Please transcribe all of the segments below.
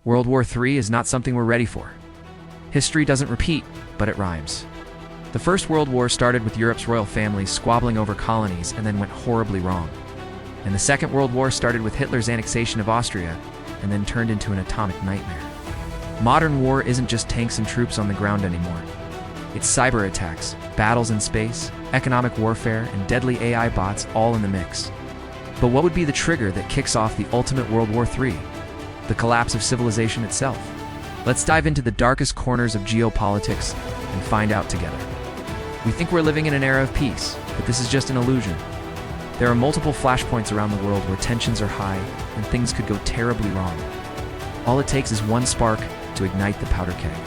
World War III is not something we're ready for. History doesn't repeat, but it rhymes. The First World War started with Europe's royal families squabbling over colonies and then went horribly wrong. And the Second World War started with Hitler's annexation of Austria and then turned into an atomic nightmare. Modern war isn't just tanks and troops on the ground anymore. It's cyberattacks, battles in space, economic warfare, and deadly AI bots all in the mix. But what would be the trigger that kicks off the ultimate World War III? The collapse of civilization itself? Let's dive into the darkest corners of geopolitics and find out together. We think we're living in an era of peace, but this is just an illusion. There are multiple flashpoints around the world where tensions are high and things could go terribly wrong. All it takes is one spark to ignite the powder keg.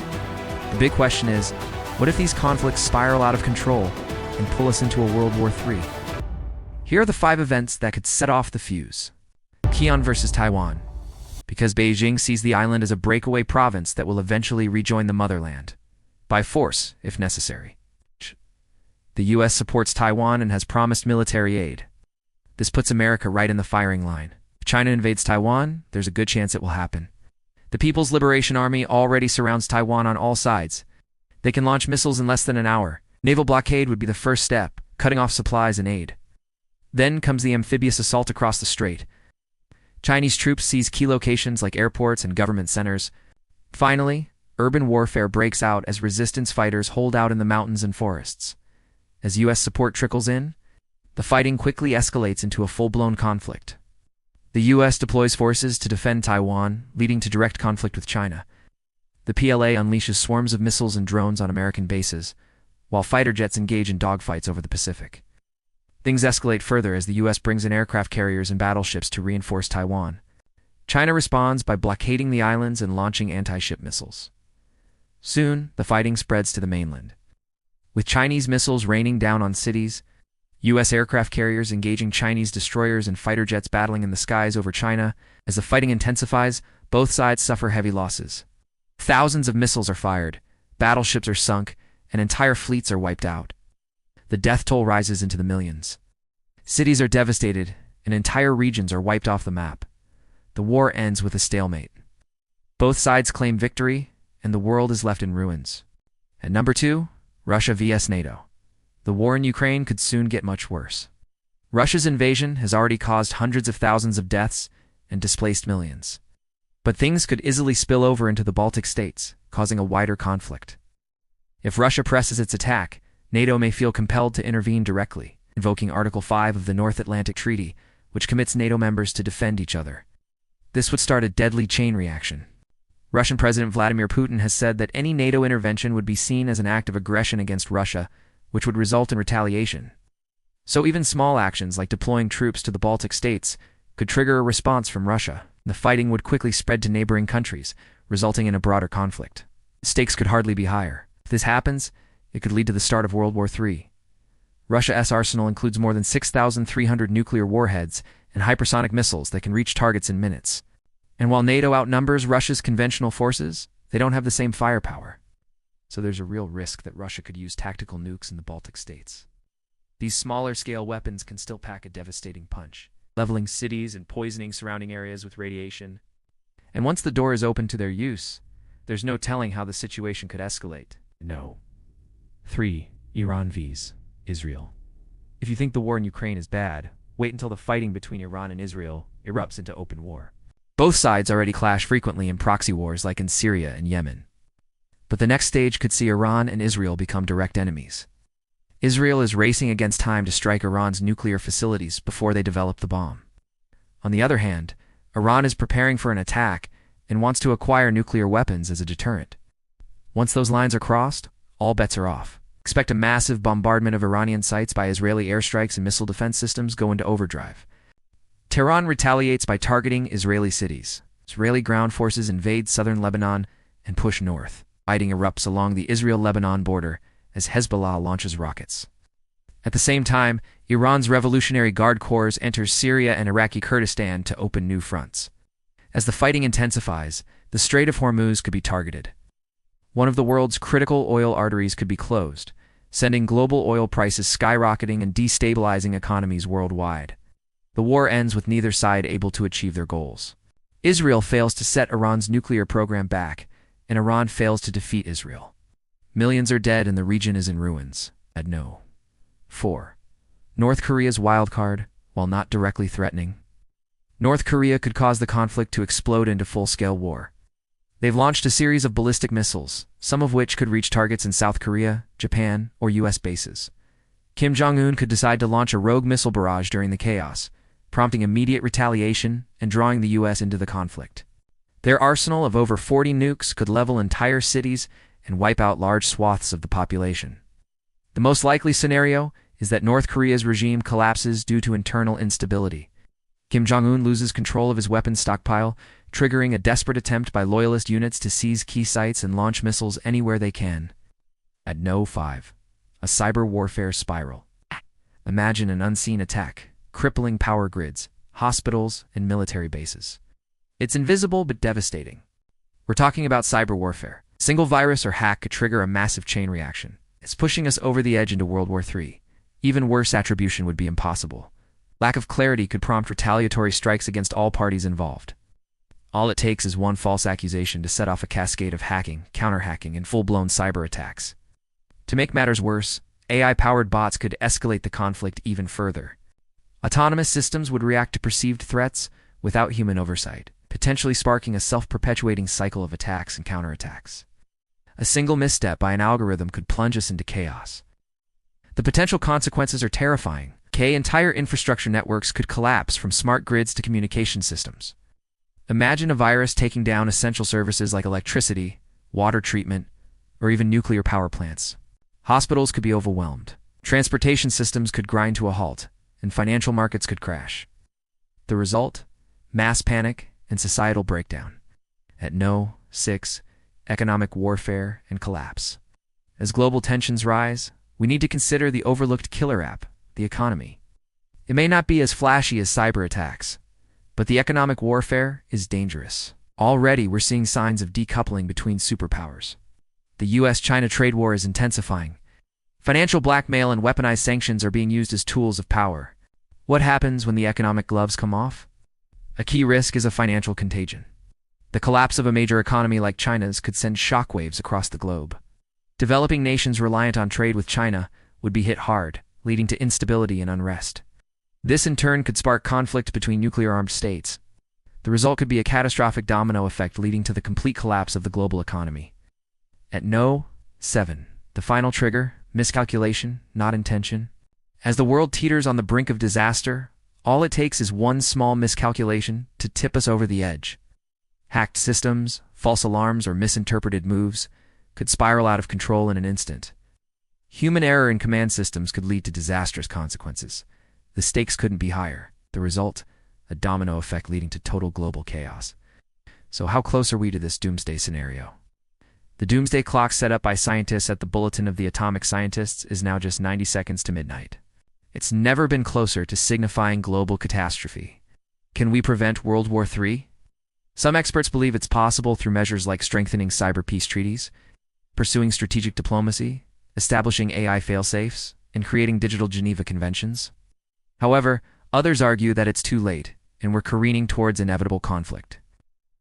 The big question is, what if these conflicts spiral out of control and pull us into a World War III? Here are the 5 events that could set off the fuse. Xi'an versus Taiwan. Because Beijing sees the island as a breakaway province that will eventually rejoin the motherland. By force, if necessary. The US supports Taiwan and has promised military aid. This puts America right in the firing line. If China invades Taiwan, there's a good chance it will happen. The People's Liberation Army already surrounds Taiwan on all sides. They can launch missiles in less than an hour. Naval blockade would be the first step, cutting off supplies and aid. Then comes the amphibious assault across the strait. Chinese troops seize key locations like airports and government centers. Finally, urban warfare breaks out as resistance fighters hold out in the mountains and forests. As US support trickles in, the fighting quickly escalates into a full-blown conflict. The US deploys forces to defend Taiwan, leading to direct conflict with China. The PLA unleashes swarms of missiles and drones on American bases, while fighter jets engage in dogfights over the Pacific. Things escalate further as the US brings in aircraft carriers and battleships to reinforce Taiwan. China responds by blockading the islands and launching anti-ship missiles. Soon, the fighting spreads to the mainland. With Chinese missiles raining down on cities, US aircraft carriers engaging Chinese destroyers and fighter jets battling in the skies over China, as the fighting intensifies, both sides suffer heavy losses. Thousands of missiles are fired, battleships are sunk, and entire fleets are wiped out. The death toll rises into the millions. Cities are devastated, and entire regions are wiped off the map. The war ends with a stalemate. Both sides claim victory, and the world is left in ruins. At number 2, Russia vs. NATO. The war in Ukraine could soon get much worse. Russia's invasion has already caused hundreds of thousands of deaths and displaced millions. But things could easily spill over into the Baltic states, causing a wider conflict. If Russia presses its attack, NATO may feel compelled to intervene directly, invoking Article 5 of the North Atlantic Treaty, which commits NATO members to defend each other. This would start a deadly chain reaction. Russian President Vladimir Putin has said that any NATO intervention would be seen as an act of aggression against Russia, which would result in retaliation. So even small actions like deploying troops to the Baltic states could trigger a response from Russia. The fighting would quickly spread to neighboring countries, resulting in a broader conflict. The stakes could hardly be higher. If this happens, it could lead to the start of World War III. Russia's arsenal includes more than 6,300 nuclear warheads and hypersonic missiles that can reach targets in minutes. And while NATO outnumbers Russia's conventional forces, they don't have the same firepower. So there's a real risk that Russia could use tactical nukes in the Baltic states. These smaller-scale weapons can still pack a devastating punch, leveling cities and poisoning surrounding areas with radiation. And once the door is open to their use, there's no telling how the situation could escalate. No. 3. Iran vs. Israel. If you think the war in Ukraine is bad, wait until the fighting between Iran and Israel erupts into open war. Both sides already clash frequently in proxy wars like in Syria and Yemen. But the next stage could see Iran and Israel become direct enemies. Israel is racing against time to strike Iran's nuclear facilities before they develop the bomb. On the other hand, Iran is preparing for an attack and wants to acquire nuclear weapons as a deterrent. Once those lines are crossed, all bets are off. Expect a massive bombardment of Iranian sites by Israeli airstrikes and missile defense systems go into overdrive. Tehran retaliates by targeting Israeli cities. Israeli ground forces invade southern Lebanon and push north. Fighting erupts along the Israel-Lebanon border as Hezbollah launches rockets. At the same time, Iran's Revolutionary Guard Corps enters Syria and Iraqi Kurdistan to open new fronts. As the fighting intensifies, the Strait of Hormuz could be targeted. One of the world's critical oil arteries could be closed, sending global oil prices skyrocketing and destabilizing economies worldwide. The war ends with neither side able to achieve their goals. Israel fails to set Iran's nuclear program back, and Iran fails to defeat Israel. Millions are dead and the region is in ruins. At no. 4. North Korea's wildcard, while not directly threatening. North Korea could cause the conflict to explode into full-scale war. They've launched a series of ballistic missiles, some of which could reach targets in South Korea, Japan, or U.S. bases. Kim Jong-un could decide to launch a rogue missile barrage during the chaos, prompting immediate retaliation and drawing the U.S. into the conflict. Their arsenal of over 40 nukes could level entire cities and wipe out large swaths of the population. The most likely scenario is that North Korea's regime collapses due to internal instability. Kim Jong-un loses control of his weapons stockpile, triggering a desperate attempt by loyalist units to seize key sites and launch missiles anywhere they can. At no. 5. A cyber warfare spiral. Imagine an unseen attack, crippling power grids, hospitals, and military bases. It's invisible but devastating. We're talking about cyber warfare. A single virus or hack could trigger a massive chain reaction. It's pushing us over the edge into World War III. Even worse, attribution would be impossible. Lack of clarity could prompt retaliatory strikes against all parties involved. All it takes is one false accusation to set off a cascade of hacking, counter-hacking, and full-blown cyber attacks. To make matters worse, AI-powered bots could escalate the conflict even further. Autonomous systems would react to perceived threats without human oversight, potentially sparking a self-perpetuating cycle of attacks and counterattacks. A single misstep by an algorithm could plunge us into chaos. The potential consequences are terrifying. Entire infrastructure networks could collapse, from smart grids to communication systems. Imagine a virus taking down essential services like electricity, water treatment, or even nuclear power plants. Hospitals could be overwhelmed. Transportation systems could grind to a halt, and financial markets could crash. The result? Mass panic and societal breakdown. At no. 6. Economic warfare and collapse. As global tensions rise, we need to consider the overlooked killer app, the economy. It may not be as flashy as cyber attacks, but the economic warfare is dangerous. Already we're seeing signs of decoupling between superpowers. The US-China trade war is intensifying. Financial blackmail and weaponized sanctions are being used as tools of power. What happens when the economic gloves come off? A key risk is a financial contagion. The collapse of a major economy like China's could send shockwaves across the globe. Developing nations reliant on trade with China would be hit hard, leading to instability and unrest. This in turn could spark conflict between nuclear-armed states. The result could be a catastrophic domino effect leading to the complete collapse of the global economy. At no. 7. The final trigger, miscalculation, not intention. As the world teeters on the brink of disaster, all it takes is one small miscalculation to tip us over the edge. Hacked systems, false alarms, or misinterpreted moves could spiral out of control in an instant. Human error in command systems could lead to disastrous consequences. The stakes couldn't be higher. The result? A domino effect leading to total global chaos. So how close are we to this doomsday scenario? The doomsday clock set up by scientists at the Bulletin of the Atomic Scientists is now just 90 seconds to midnight. It's never been closer to signifying global catastrophe. Can we prevent World War III? Some experts believe it's possible through measures like strengthening cyber peace treaties, pursuing strategic diplomacy, establishing AI fail-safes, and creating digital Geneva conventions. However, others argue that it's too late, and we're careening towards inevitable conflict.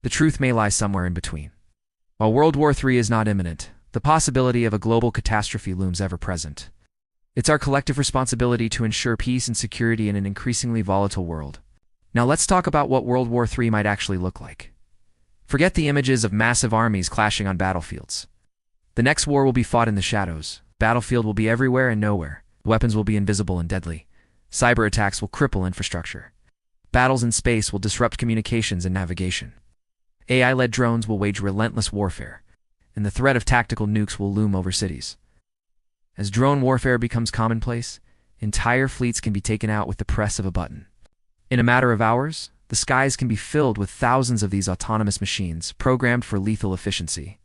The truth may lie somewhere in between. While World War III is not imminent, the possibility of a global catastrophe looms ever present. It's our collective responsibility to ensure peace and security in an increasingly volatile world. Now let's talk about what World War III might actually look like. Forget the images of massive armies clashing on battlefields. The next war will be fought in the shadows. Battlefield will be everywhere and nowhere. Weapons will be invisible and deadly. Cyber attacks will cripple infrastructure. Battles in space will disrupt communications and navigation. AI-led drones will wage relentless warfare, and the threat of tactical nukes will loom over cities. As drone warfare becomes commonplace, entire fleets can be taken out with the press of a button. In a matter of hours, the skies can be filled with thousands of these autonomous machines programmed for lethal efficiency.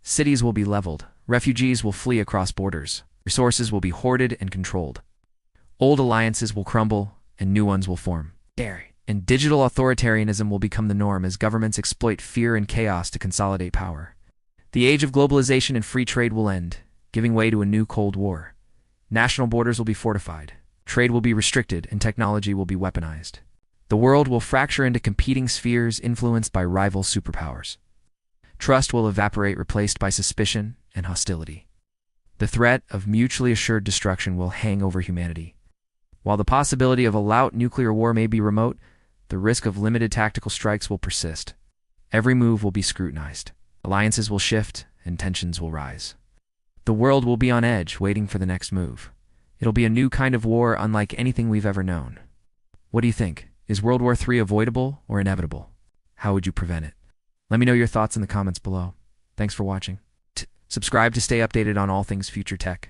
Cities will be leveled, refugees will flee across borders, resources will be hoarded and controlled. Old alliances will crumble, and new ones will form. And digital authoritarianism will become the norm as governments exploit fear and chaos to consolidate power. The age of globalization and free trade will end, giving way to a new Cold War. National borders will be fortified, trade will be restricted, and technology will be weaponized. The world will fracture into competing spheres influenced by rival superpowers. Trust will evaporate, replaced by suspicion and hostility. The threat of mutually assured destruction will hang over humanity. While the possibility of a loud nuclear war may be remote, the risk of limited tactical strikes will persist. Every move will be scrutinized. Alliances will shift and tensions will rise. The world will be on edge, waiting for the next move. It'll be a new kind of war unlike anything we've ever known. What do you think? Is World War III avoidable or inevitable? How would you prevent it? Let me know your thoughts in the comments below. Thanks for watching. Subscribe to stay updated on all things future tech.